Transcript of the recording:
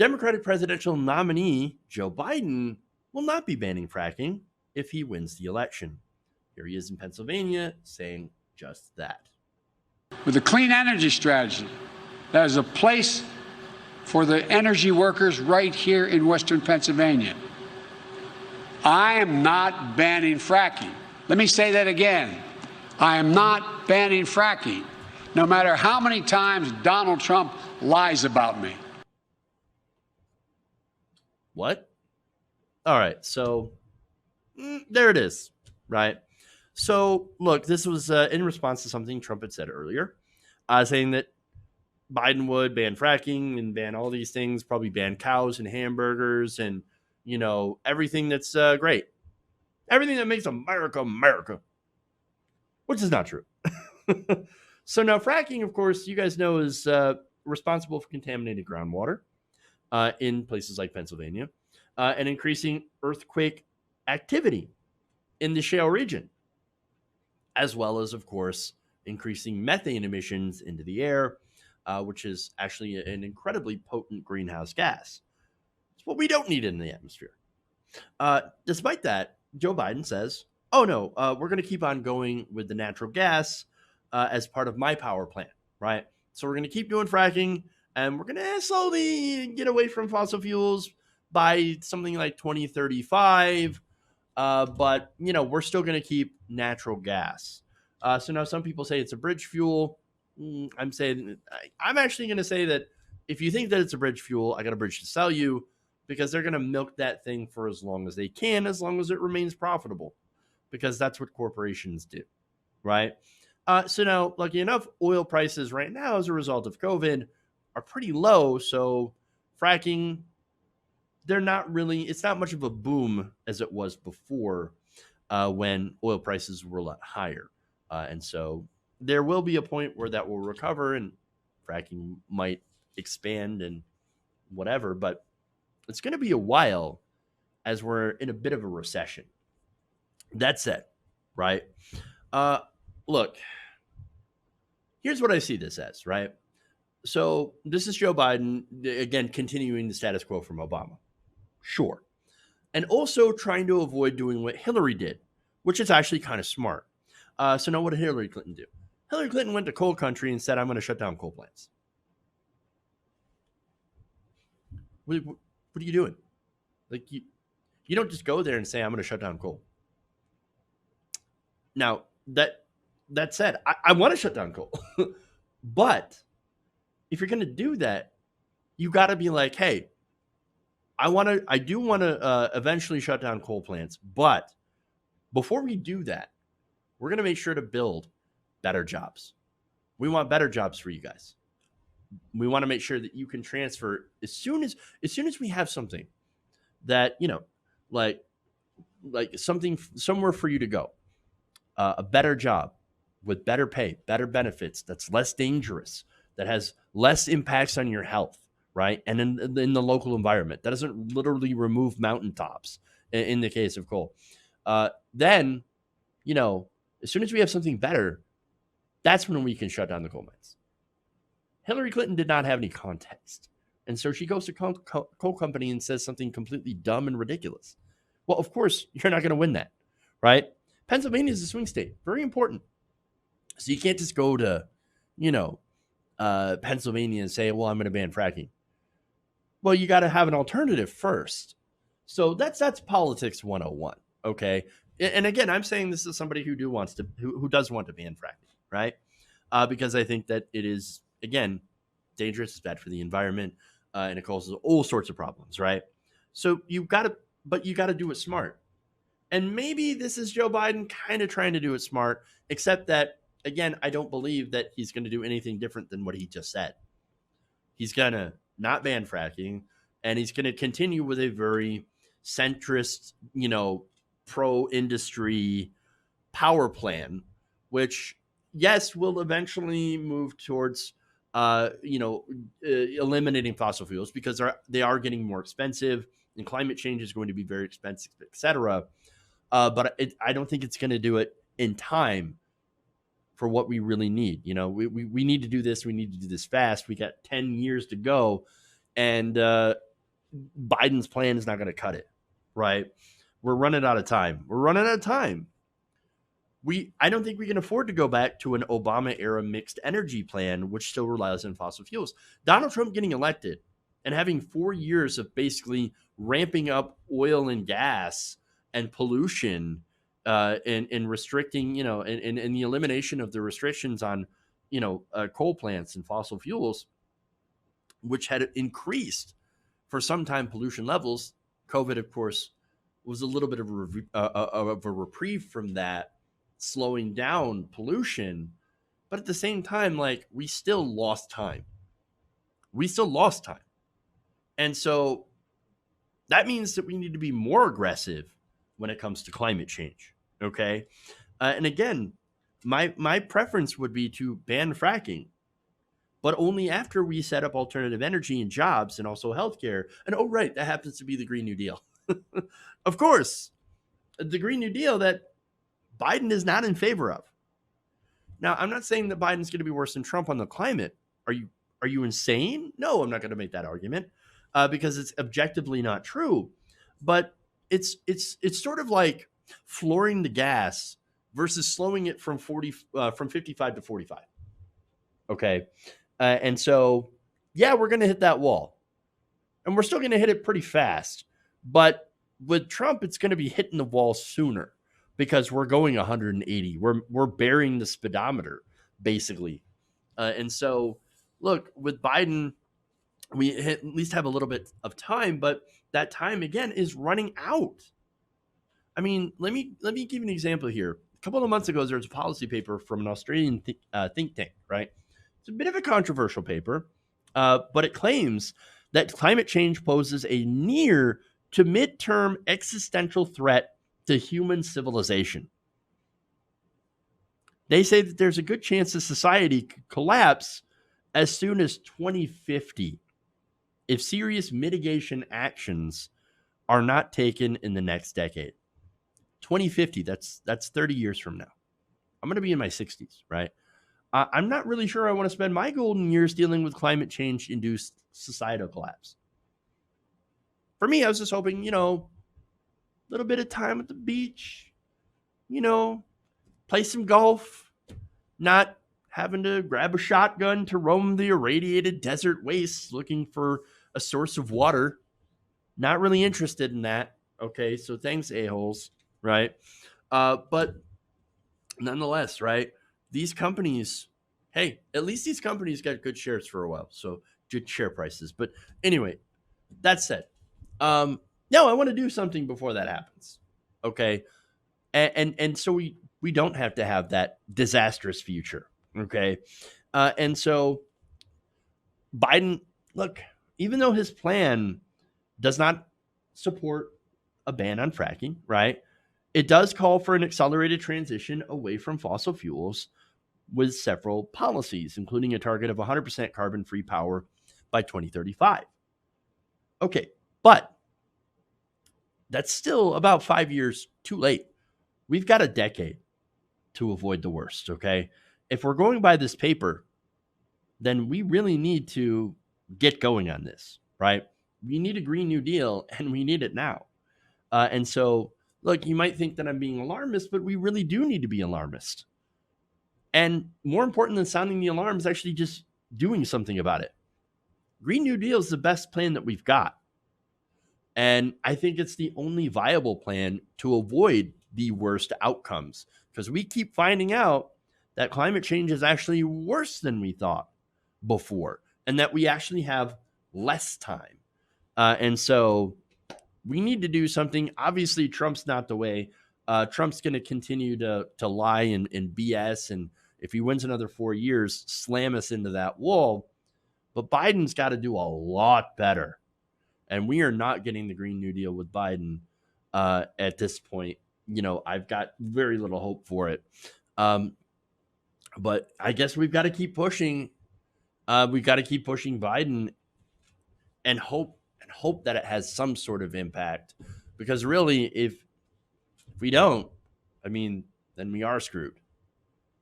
Democratic presidential nominee Joe Biden will not be banning fracking if he wins the election. Here he is in Pennsylvania saying just that. With a clean energy strategy, that is a place for the energy workers right here in Western Pennsylvania. I am not banning fracking. Let me say that again. I am not banning fracking, no matter how many times Donald Trump lies about me. What? All right, so there it is, right? So, look, this was in response to something Trump had said earlier, saying that Biden would ban fracking and ban all these things, probably ban cows and hamburgers and, everything that's great. Everything that makes America, America, which is not true. So now fracking, of course, you guys know is responsible for contaminated groundwater in places like Pennsylvania and increasing earthquake activity in the shale region, as well as, of course, increasing methane emissions into the air, which is actually an incredibly potent greenhouse gas. It's what we don't need in the atmosphere. Despite that, Joe Biden says, oh, no, we're going to keep on going with the natural gas as part of my power plant, right? So we're going to keep doing fracking, and we're going to slowly get away from fossil fuels by something like 2035. But, we're still going to keep natural gas. So now some people say it's a bridge fuel. I'm actually going to say that if you think that it's a bridge fuel, I got a bridge to sell you, because they're going to milk that thing for as long as they can, as long as it remains profitable, because that's what corporations do, right? So now, lucky enough, oil prices right now, as a result of COVID, are pretty low. So fracking, it's not much of a boom as it was before when oil prices were a lot higher. And so there will be a point where that will recover and fracking might expand and whatever, but it's going to be a while as we're in a bit of a recession. That said, right? Look, here's what I see this as, right? So this is Joe Biden, again, continuing the status quo from Obama. Sure. And also trying to avoid doing what Hillary did, which is actually kind of smart. So now what did Hillary Clinton do? Hillary Clinton went to coal country and said, I'm going to shut down coal plants. What are you doing? Like, you don't just go there and say, I'm going to shut down coal. Now, that said, I want to shut down coal. But if you're going to do that, you got to be like, hey, I do want to eventually shut down coal plants. But before we do that, we're going to make sure to build better jobs. We want better jobs for you guys. We want to make sure that you can transfer as soon as we have something that, like something somewhere for you to go, a better job with better pay, better benefits, that's less dangerous, that has less impacts on your health, right? And in the local environment, that doesn't literally remove mountaintops in the case of coal. Then, as soon as we have something better, that's when we can shut down the coal mines. Hillary Clinton did not have any context. And so she goes to coal company and says something completely dumb and ridiculous. Well, of course, you're not going to win that, right? Pennsylvania is a swing state. Very important. So you can't just go to, Pennsylvania and say, well, I'm going to ban fracking. Well, you got to have an alternative first. So that's politics 101, okay? And again, I'm saying this is somebody who does want to ban fracking, right? Because I think that it is, again, dangerous, it's bad for the environment, and it causes all sorts of problems, right? So you got to do it smart. And maybe this is Joe Biden kind of trying to do it smart, except that, again, I don't believe that he's going to do anything different than what he just said. He's going to not ban fracking, and he's going to continue with a very centrist, pro-industry power plan, which, yes, will eventually move towards, eliminating fossil fuels because they are getting more expensive, and climate change is going to be very expensive, et cetera. But I don't think it's going to do it in time for what we really need. We need to do this. We need to do this fast. We got 10 years to go. And, Biden's plan is not going to cut it, right? We're running out of time. We're running out of time. I don't think we can afford to go back to an Obama era mixed energy plan, which still relies on fossil fuels. Donald Trump getting elected and having 4 years of basically ramping up oil and gas and pollution, and restricting, and the elimination of the restrictions on, coal plants and fossil fuels, which had increased for some time pollution levels. COVID, of course, was a little bit of a reprieve from that, slowing down pollution. But at the same time, like, we still lost time. We still lost time. And so that means that we need to be more aggressive when it comes to climate change. Okay. And again, my preference would be to ban fracking, but only after we set up alternative energy and jobs and also healthcare. And oh, right, that happens to be the Green New Deal. Of course, the Green New Deal that Biden is not in favor of. Now, I'm not saying that Biden's going to be worse than Trump on the climate. Are you insane? No, I'm not going to make that argument, because it's objectively not true. But it's sort of like flooring the gas versus slowing it from 55 to 45. Okay, and so yeah, we're going to hit that wall, and we're still going to hit it pretty fast. But with Trump, it's going to be hitting the wall sooner because we're going 180. We're bearing the speedometer basically, and so look, with Biden, we at least have a little bit of time, but that time again is running out. I mean, let me give you an example here. A couple of months ago, there was a policy paper from an Australian think tank, right? It's a bit of a controversial paper, but it claims that climate change poses a near to midterm existential threat to human civilization. They say that there's a good chance that society could collapse as soon as 2050 if serious mitigation actions are not taken in the next decade. 2050, that's 30 years from now. I'm going to be in my 60s, right? I'm not really sure I want to spend my golden years dealing with climate change induced societal collapse. For me, I was just hoping, a little bit of time at the beach, play some golf, not having to grab a shotgun to roam the irradiated desert wastes looking for a source of water. Not really interested in that. Okay, so thanks, a-holes, right? But nonetheless, right, these companies, hey, at least these companies got good shares for a while, so good share prices. But anyway, that said, no, I want to do something before that happens. Okay, and so we don't have to have that disastrous future. Okay, and so Biden, look, even though his plan does not support a ban on fracking, right? It does call for an accelerated transition away from fossil fuels with several policies, including a target of 100% carbon free power by 2035. Okay, but that's still about 5 years too late. We've got a decade to avoid the worst, okay? If we're going by this paper, then we really need to get going on this, right? We need a Green New Deal, and we need it now. And so, look, you might think that I'm being alarmist, but we really do need to be alarmist. And more important than sounding the alarm is actually just doing something about it. Green New Deal is the best plan that we've got. And I think it's the only viable plan to avoid the worst outcomes, because we keep finding out that climate change is actually worse than we thought before, and that we actually have less time. And so we need to do something. Obviously, Trump's not the way. Trump's going to continue to lie and BS. And if he wins another 4 years, slam us into that wall. But Biden's got to do a lot better. And we are not getting the Green New Deal with Biden at this point. I've got very little hope for it. But I guess we've got to keep pushing. We've got to keep pushing Biden and hope that it has some sort of impact. Because really, if we don't, I mean, then we are screwed.